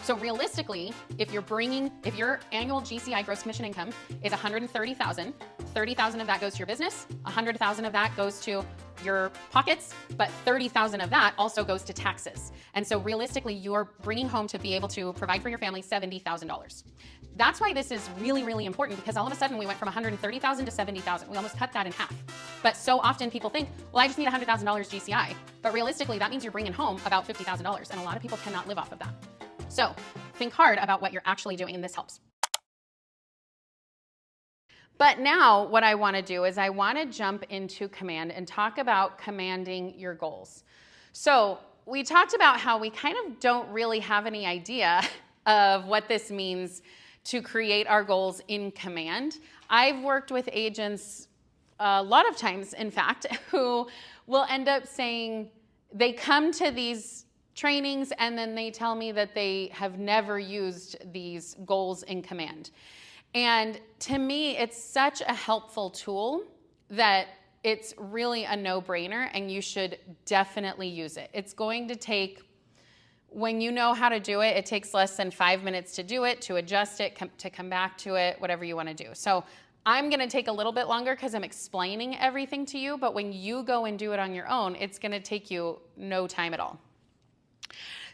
So realistically, if your annual GCI gross commission income is $130,000, $30,000 of that goes to your business, $100,000 of that goes to your pockets, but $30,000 of that also goes to taxes. And so realistically, you're bringing home to be able to provide for your family $70,000. That's why this is really, really important, because all of a sudden we went from $130,000 to $70,000. We almost cut that in half. But so often people think, well, I just need $100,000 GCI. But realistically, that means you're bringing home about $50,000, and a lot of people cannot live off of that. So think hard about what you're actually doing, and this helps. But now what I want to do is I want to jump into command and talk about commanding your goals. So we talked about how we kind of don't really have any idea of what this means to create our goals in command. I've worked with agents a lot of times, in fact, who will end up saying they come to these trainings and then they tell me that they have never used these goals in command. And to me, it's such a helpful tool that it's really a no-brainer, and you should definitely use it. It's going to take, when you know how to do it, it takes less than 5 minutes to do it, to adjust it, to come back to it, whatever you want to do. So I'm going to take a little bit longer because I'm explaining everything to you, but when you go and do it on your own, it's going to take you no time at all.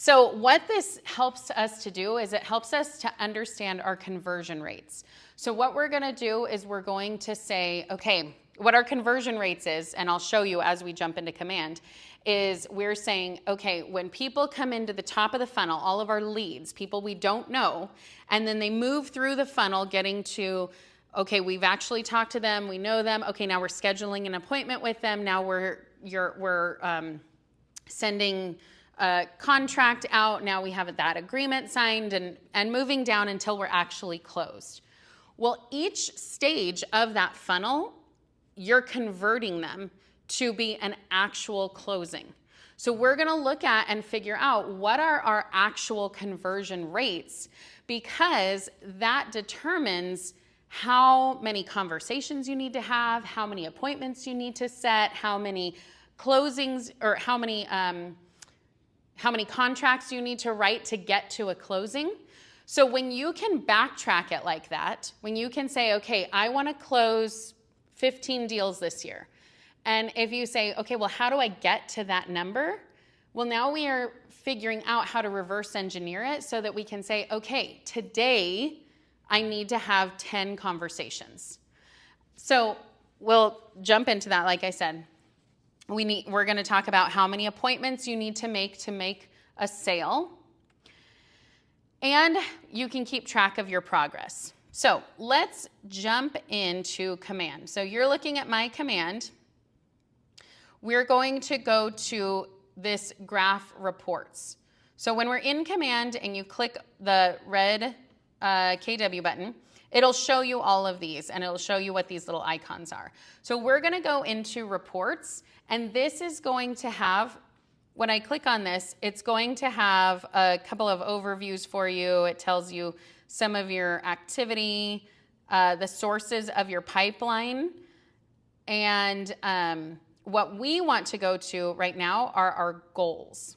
So what this helps us to do is it helps us to understand our conversion rates. So what we're going to do is we're going to say, okay, what our conversion rates is, and I'll show you as we jump into command, is we're saying, okay, when people come into the top of the funnel, all of our leads, people we don't know, and then they move through the funnel getting to, okay, we've actually talked to them, we know them, okay, now we're scheduling an appointment with them, now we're sending a contract out, now we have that agreement signed, and moving down until we're actually closed. Well, each stage of that funnel, you're converting them to be an actual closing. So we're gonna look at and figure out what are our actual conversion rates, because that determines how many conversations you need to have, how many appointments you need to set, how many closings, or how many contracts you need to write to get to a closing. So when you can backtrack it like that, when you can say, okay, I want to close 15 deals this year. And if you say, okay, well, how do I get to that number? Well, now we are figuring out how to reverse engineer it so that we can say, okay, today I need to have 10 conversations. So we'll jump into that, like I said. We're going to talk about how many appointments you need to make a sale. And you can keep track of your progress. So let's jump into command. So you're looking at my command. We're going to go to this graph reports. So when we're in command and you click the red KW button, it'll show you all of these, and it'll show you what these little icons are. So we're going to go into reports, and this is going to have, when I click on this, it's going to have a couple of overviews for you. It tells you some of your activity, the sources of your pipeline, and what we want to go to right now are our goals.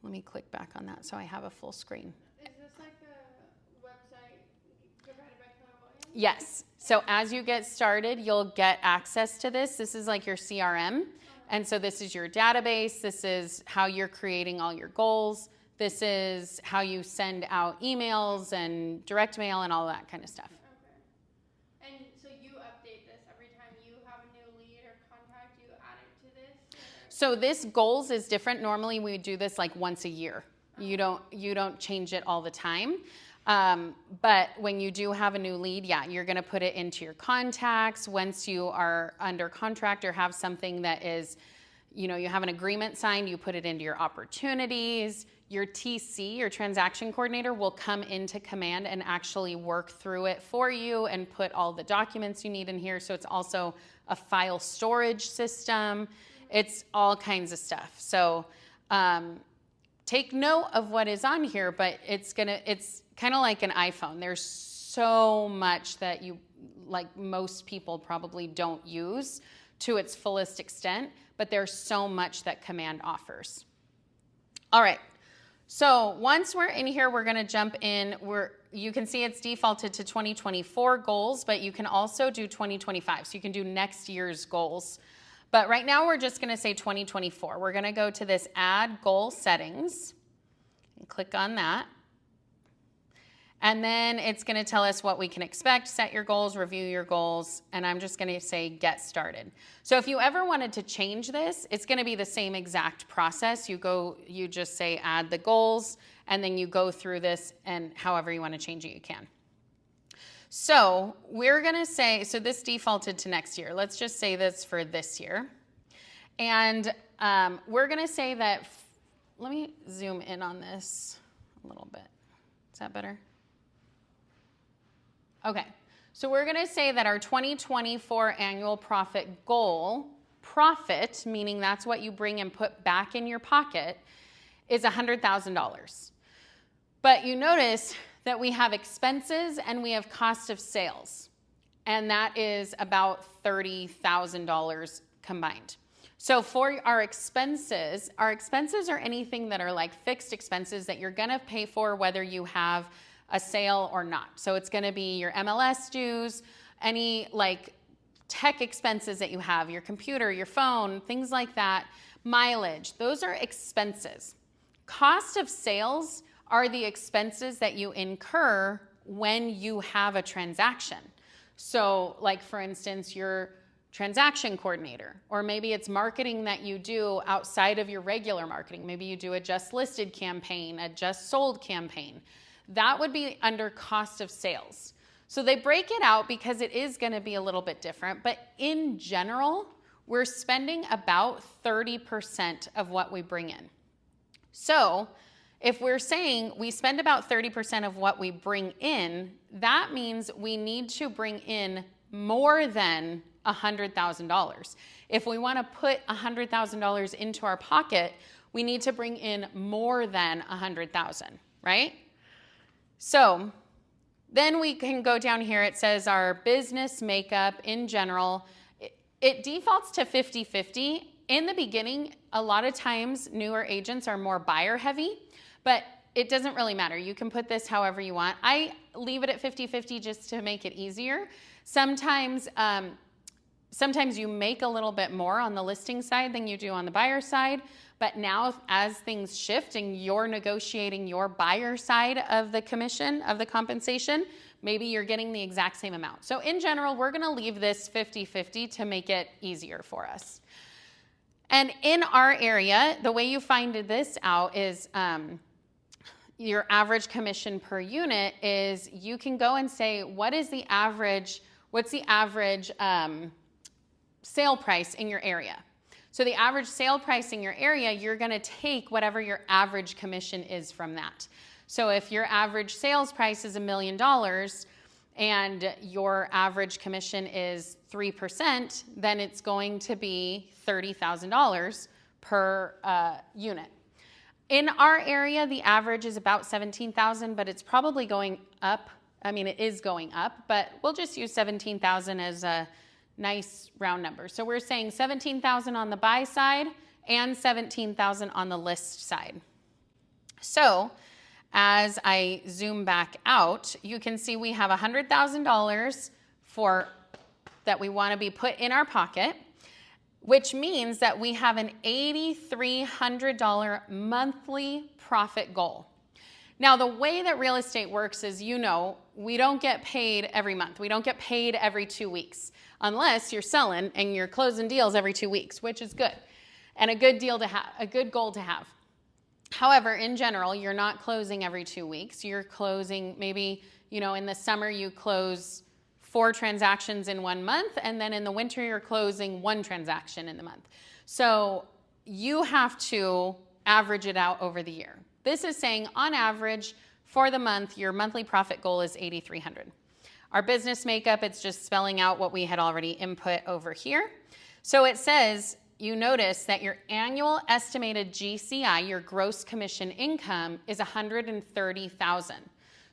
Let me click back on that so I have a full screen. Is this like a website provided by Keller? Yes. So as you get started, you'll get access to this. This is like your CRM. And so this is your database. This is how you're creating all your goals. This is how you send out emails and direct mail and all that kind of stuff. Okay. And so you update this every time you have a new lead or contact, you add it to this? So this goals is different. Normally we do this like once a year. You don't change it all the time. But when you do have a new lead, yeah, you're going to put it into your contacts. Once you are under contract or have something that is, you have an agreement signed, you put it into your opportunities. Your TC, your transaction coordinator, will come into command and actually work through it for you and put all the documents you need in here. So it's also a file storage system. It's all kinds of stuff. So take note of what is on here, but it's kind of like an iPhone. There's so much that most people probably don't use to its fullest extent, but there's so much that command offers. All right, So once we're in here, we're gonna jump in. You can see it's defaulted to 2024 goals, but you can also do 2025. So you can do next year's goals. But right now we're just gonna say 2024. We're gonna go to this Add Goal Settings and click on that. And then it's gonna tell us what we can expect, set your goals, review your goals, and I'm just gonna say get started. So if you ever wanted to change this, it's gonna be the same exact process. You just say add the goals, and then you go through this, and however you wanna change it, you can. So we're gonna say, so this defaulted to next year. Let's just say this for this year. And we're gonna say that, let me zoom in on this a little bit. Is that better? Okay, so we're gonna say that our 2024 annual profit goal, profit, meaning that's what you bring and put back in your pocket, is $100,000. But you notice that we have expenses and we have cost of sales, and that is about $30,000 combined. So for our expenses are anything that are like fixed expenses that you're gonna pay for whether you have a sale or not. So it's gonna be your MLS dues, any like tech expenses that you have, your computer, your phone, things like that, mileage, those are expenses. Cost of sales are the expenses that you incur when you have a transaction. So like for instance, your transaction coordinator, or maybe it's marketing that you do outside of your regular marketing. Maybe you do a just listed campaign, a just sold campaign. That would be under cost of sales. So they break it out because it is gonna be a little bit different, but in general, we're spending about 30% of what we bring in. So if we're saying we spend about 30% of what we bring in, that means we need to bring in more than $100,000. If we wanna put $100,000 into our pocket, we need to bring in more than $100,000, right? So then we can go down here. It says our business makeup in general, it defaults to 50-50. In the beginning, a lot of times newer agents are more buyer heavy, but it doesn't really matter. You can put this however you want. I leave it at 50-50 just to make it easier. Sometimes you make a little bit more on the listing side than you do on the buyer side. But now as things shift and you're negotiating your buyer side of the commission, of the compensation, maybe you're getting the exact same amount. So in general, we're gonna leave this 50-50 to make it easier for us. And in our area, the way you find this out is your average commission per unit is you can go and say, what's the average sale price in your area? So the average sale price in your area, you're gonna take whatever your average commission is from that. So if your average sales price is $1 million and your average commission is 3%, then it's going to be $30,000 per unit. In our area, the average is about $17,000, but it's probably going up. I mean, it is going up, but we'll just use $17,000 as a nice round number. So we're saying $17,000 on the buy side and $17,000 on the list side. So as I zoom back out, you can see we have $100,000 that we want to be put in our pocket, which means that we have an $8,300 monthly profit goal. Now, the way that real estate works is, we don't get paid every month. We don't get paid every 2 weeks, unless you're selling and you're closing deals every 2 weeks, which is good and a good deal to have, a good goal to have. However, in general, you're not closing every 2 weeks. You're closing maybe, in the summer you close 4 transactions in 1 month, and then in the winter you're closing 1 transaction in the month. So you have to average it out over the year. This is saying on average for the month, your monthly profit goal is $8,300. Our business makeup, it's just spelling out what we had already input over here. So it says, you notice that your annual estimated GCI, your gross commission income, is $130,000.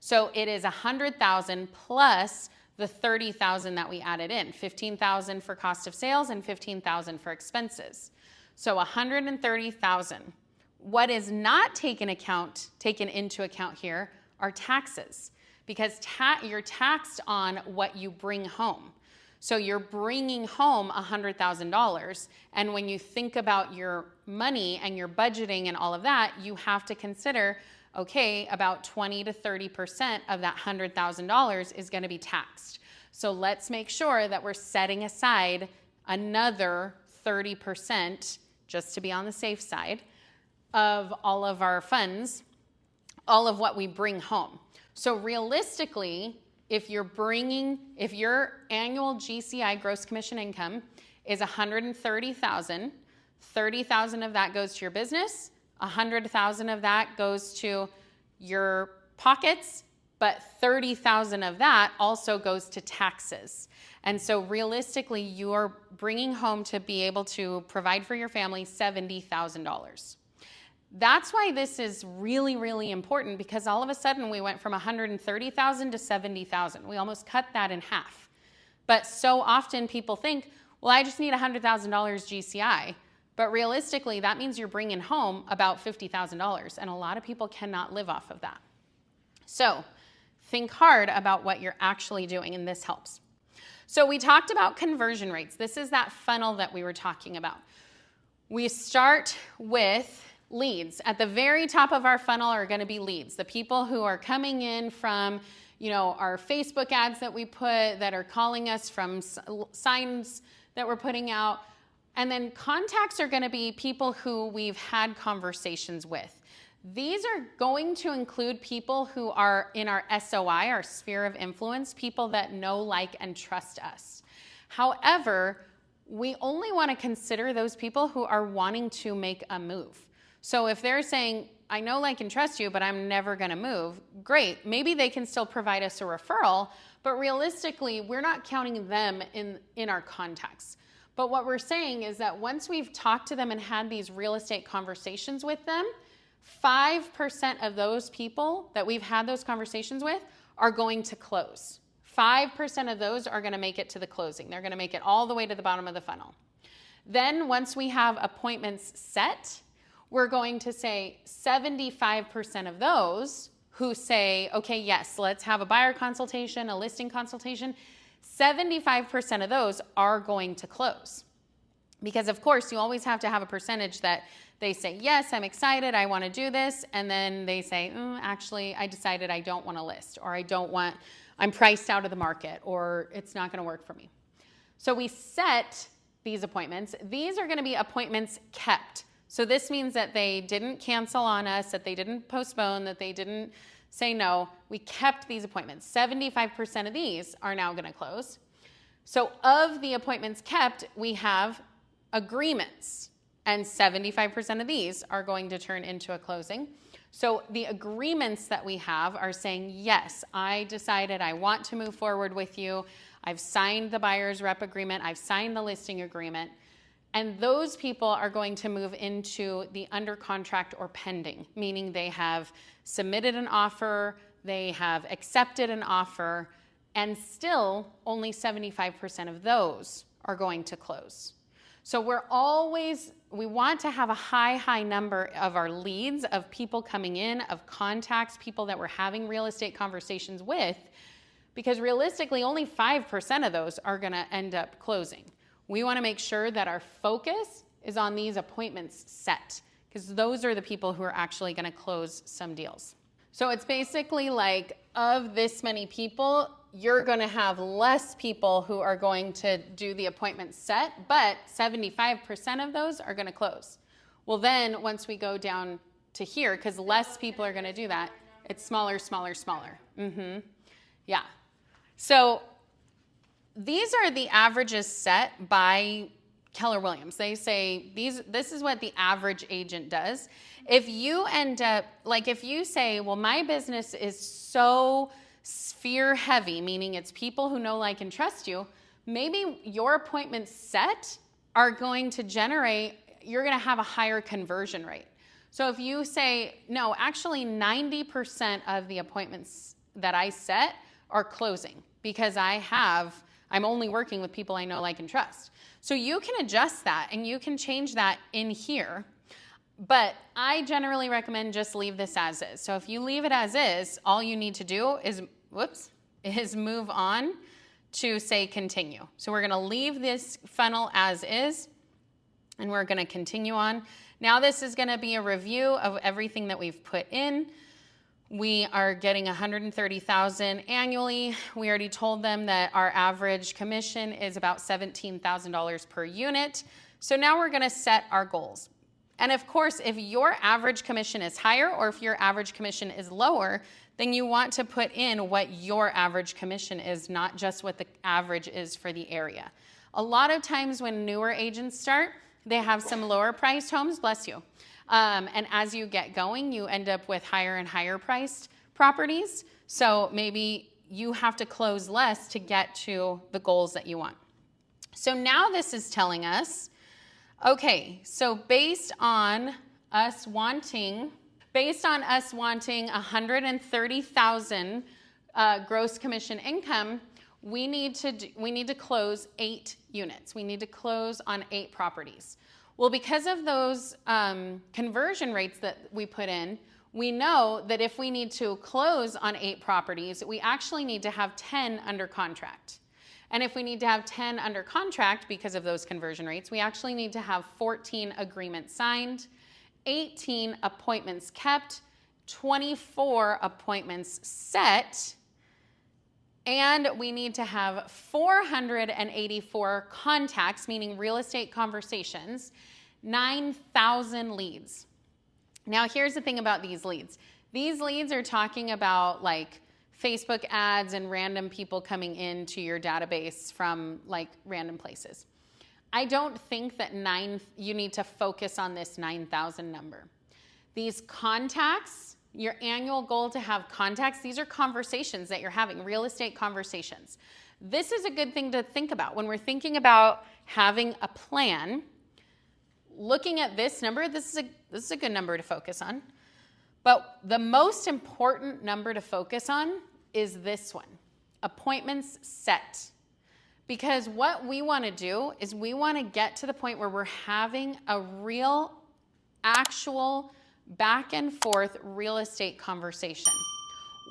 So it is $100,000 plus the $30,000 that we added in, $15,000 for cost of sales and $15,000 for expenses. So $130,000. What is not taken into account here are taxes, because you're taxed on what you bring home. So you're bringing home $100,000, and when you think about your money and your budgeting and all of that, you have to consider, okay, about 20 to 30% of that $100,000 is going to be taxed. So let's make sure that we're setting aside another 30%, just to be on the safe side, of all of our funds, all of what we bring home. So realistically, if your annual GCI, gross commission income, is $130,000, $30,000 of that goes to your business, $100,000 of that goes to your pockets, but $30,000 of that also goes to taxes. And so realistically, you're bringing home, to be able to provide for your family, $70,000. That's why this is really, really important, because all of a sudden we went from $130,000 to $70,000. We almost cut that in half. But so often people think, well, I just need $100,000 GCI. But realistically, that means you're bringing home about $50,000, and a lot of people cannot live off of that. So think hard about what you're actually doing, and this helps. So we talked about conversion rates. This is that funnel that we were talking about. We start with leads. At the very top of our funnel are going to be leads, the people who are coming in from, our Facebook ads that we put, that are calling us from signs that we're putting out. And then contacts are going to be people who we've had conversations with. These are going to include people who are in our SOI, our sphere of influence, people that know, like, and trust us. However, we only want to consider those people who are wanting to make a move. So if they're saying, I know, like, and trust you, but I'm never going to move, great. Maybe they can still provide us a referral, but realistically, we're not counting them in our contacts. But what we're saying is that once we've talked to them and had these real estate conversations with them, 5% of those people that we've had those conversations with are going to close. 5% of those are going to make it to the closing. They're going to make it all the way to the bottom of the funnel. Then once we have appointments set, we're going to say 75% of those who say, okay, yes, let's have a buyer consultation, a listing consultation, 75% of those are going to close. Because of course, you always have to have a percentage that they say, yes, I'm excited, I want to do this. And then they say, actually, I decided I don't want to list, or I'm priced out of the market, or it's not going to work for me. So we set these appointments. These are going to be appointments kept. So this means that they didn't cancel on us, that they didn't postpone, that they didn't say no. We kept these appointments. 75% of these are now going to close. So of the appointments kept, we have agreements, and 75% of these are going to turn into a closing. So the agreements that we have are saying, yes, I decided I want to move forward with you. I've signed the buyer's rep agreement. I've signed the listing agreement. And those people are going to move into the under contract or pending, meaning they have submitted an offer, they have accepted an offer, and still only 75% of those are going to close. So we want to have a high number of our leads, of people coming in, of contacts, people that we're having real estate conversations with, because realistically only 5% of those are going to end up closing. We want to make sure that our focus is on these appointments set, because those are the people who are actually going to close some deals. So it's basically like, of this many people, you're going to have less people who are going to do the appointment set, but 75% of those are going to close. Well, then once we go down to here, because less people are going to do that, it's smaller. Yeah. So these are the averages set by Keller Williams. They say this is what the average agent does. If you end up, if you say, well, my business is so sphere heavy, meaning it's people who know, like, and trust you, maybe your appointments set are going to generate, you're going to have a higher conversion rate. So if you say, no, actually 90% of the appointments that I set are closing because I'm only working with people I know, like, and trust. So you can adjust that and you can change that in here. But I generally recommend just leave this as is. So if you leave it as is, all you need to do is, move on to say continue. So we're gonna leave this funnel as is, and we're gonna continue on. Now this is gonna be a review of everything that we've put in. We are getting $130,000 annually. We already told them that our average commission is about $17,000 per unit. So now we're gonna set our goals. And of course, if your average commission is higher or if your average commission is lower, then you want to put in what your average commission is, not just what the average is for the area. A lot of times when newer agents start, they have some lower priced homes, bless you. And as you get going, you end up with higher and higher priced properties. So maybe you have to close less to get to the goals that you want. So now this is telling us, okay, so based on us wanting $130,000 gross commission income, we need to close 8 units. We need to close on 8 properties. Well, because of those conversion rates that we put in, we know that if we need to close on 8 properties, we actually need to have 10 under contract. And if we need to have 10 under contract because of those conversion rates, we actually need to have 14 agreements signed, 18 appointments kept, 24 appointments set, and we need to have 484 contacts, meaning real estate conversations, 9,000 leads. Now here's the thing about these leads. These leads are talking about like Facebook ads and random people coming into your database from like random places. I don't think that you need to focus on this 9,000 number. These contacts, your annual goal to have contacts, these are conversations that you're having, real estate conversations. This is a good thing to think about. When we're thinking about having a plan, looking at this number, this is a good number to focus on. But the most important number to focus on is this one, appointments set. Because what we want to do is we want to get to the point where we're having a real, actual, back and forth real estate conversation.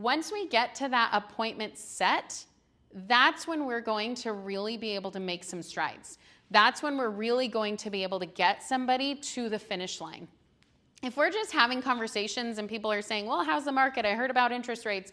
Once we get to that appointment set, that's when we're going to really be able to make some strides. That's when we're really going to be able to get somebody to the finish line. If we're just having conversations and people are saying, well, how's the market? I heard about interest rates,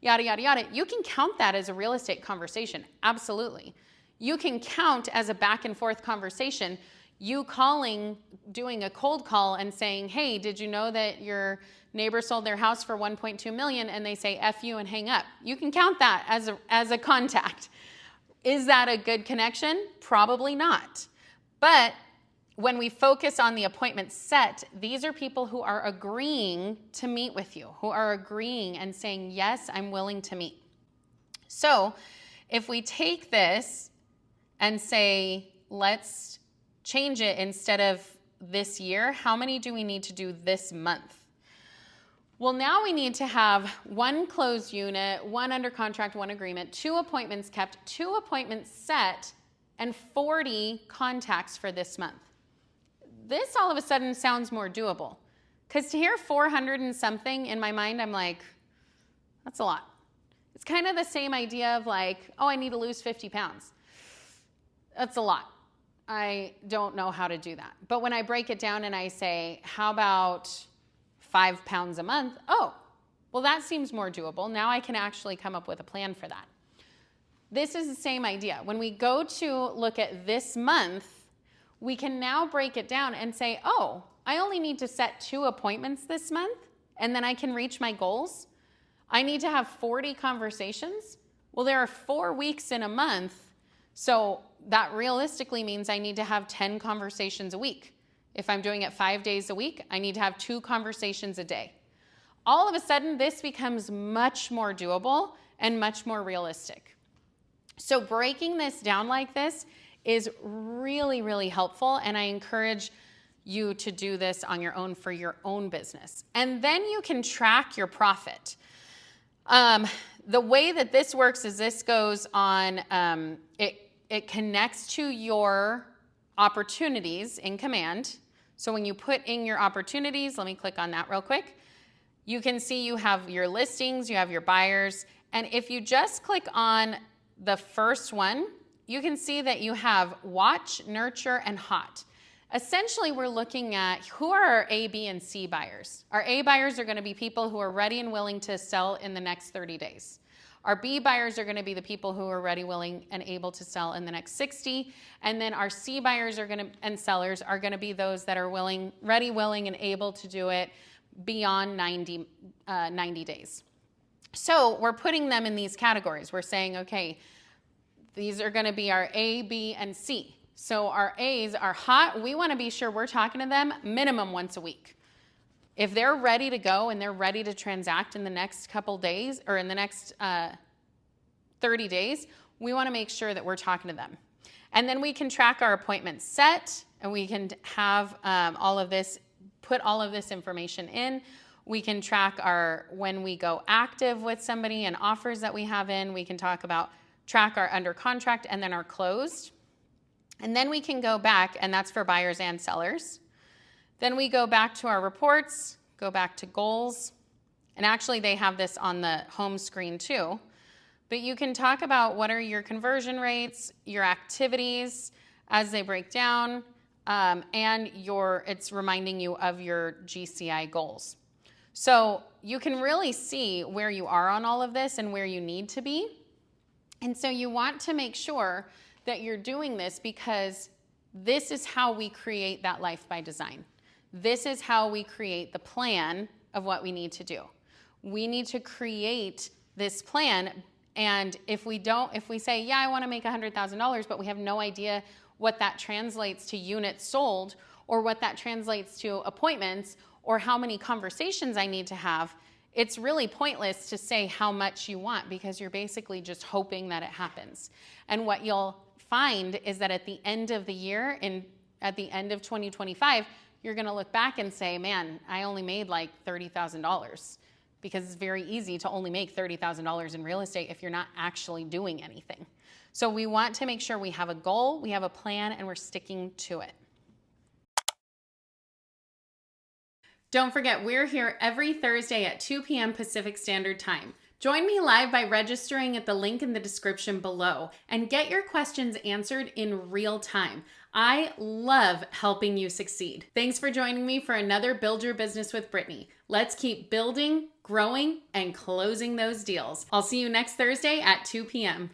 yada, yada, yada. You can count that as a real estate conversation. Absolutely. You can count as a back and forth conversation, you calling, doing a cold call and saying, hey, did you know that your neighbor sold their house for $1.2 million and they say F you and hang up. You can count that as a contact. Is that a good connection? Probably not. But when we focus on the appointment set, these are people who are agreeing to meet with you, who are agreeing and saying, yes, I'm willing to meet. So if we take this and say, let's change it instead of this year, how many do we need to do this month? Well, now we need to have 1 closed unit, 1 under contract, 1 agreement, 2 appointments kept, 2 appointments set, and 40 contacts for this month. This all of a sudden sounds more doable. Because to hear 400 and something in my mind, I'm like, that's a lot. It's kind of the same idea of like, oh, I need to lose 50 pounds. That's a lot. I don't know how to do that. But when I break it down and I say, how about 5 pounds a month? Oh, well, that seems more doable. Now I can actually come up with a plan for that. This is the same idea. When we go to look at this month, we can now break it down and say, oh, I only need to set 2 appointments this month, and then I can reach my goals. I need to have 40 conversations. Well, there are 4 weeks in a month, so that realistically means I need to have 10 conversations a week. If I'm doing it 5 days a week, I need to have 2 conversations a day. All of a sudden, this becomes much more doable and much more realistic. So breaking this down like this is really, really helpful, and I encourage you to do this on your own for your own business. And then you can track your profit. The way that this works is this goes on, it connects to your opportunities in Command. So when you put in your opportunities, let me click on that real quick. You can see you have your listings, you have your buyers, and if you just click on the first one, you can see that you have watch, nurture, and hot. Essentially, we're looking at who are our A, B, and C buyers. Our A buyers are going to be people who are ready and willing to sell in the next 30 days. Our B buyers are going to be the people who are ready, willing, and able to sell in the next 60. And then our C buyers are going to, and sellers are going to be those that are ready, willing, and able to do it beyond 90 days. So we're putting them in these categories. We're saying, okay, these are going to be our A, B, and C. So our A's are hot. We want to be sure we're talking to them minimum once a week. If they're ready to go and they're ready to transact in the next couple days or in the next 30 days, we want to make sure that we're talking to them. And then we can track our appointments set, and we can have all of this, put all of this information in. We can track when we go active with somebody and offers that we have in. We can track our under contract and then our closed. And then we can go back, and that's for buyers and sellers. Then we go back to our reports, go back to goals. And actually, they have this on the home screen too. But you can talk about what are your conversion rates, your activities as they break down, and it's reminding you of your GCI goals. So you can really see where you are on all of this and where you need to be. And so you want to make sure that you're doing this because this is how we create that life by design. This is how we create the plan of what we need to do. We need to create this plan, and if we say, yeah, I want to make $100,000, but we have no idea what that translates to units sold or what that translates to appointments or how many conversations I need to have, it's really pointless to say how much you want because you're basically just hoping that it happens. And what you'll find is that at the end of the year, at the end of 2025, you're going to look back and say, man, I only made like $30,000, because it's very easy to only make $30,000 in real estate if you're not actually doing anything. So we want to make sure we have a goal, we have a plan, and we're sticking to it. Don't forget, we're here every Thursday at 2 p.m. Pacific Standard Time. Join me live by registering at the link in the description below and get your questions answered in real time. I love helping you succeed. Thanks for joining me for another Build Your Business with Brittany. Let's keep building, growing, and closing those deals. I'll see you next Thursday at 2 p.m.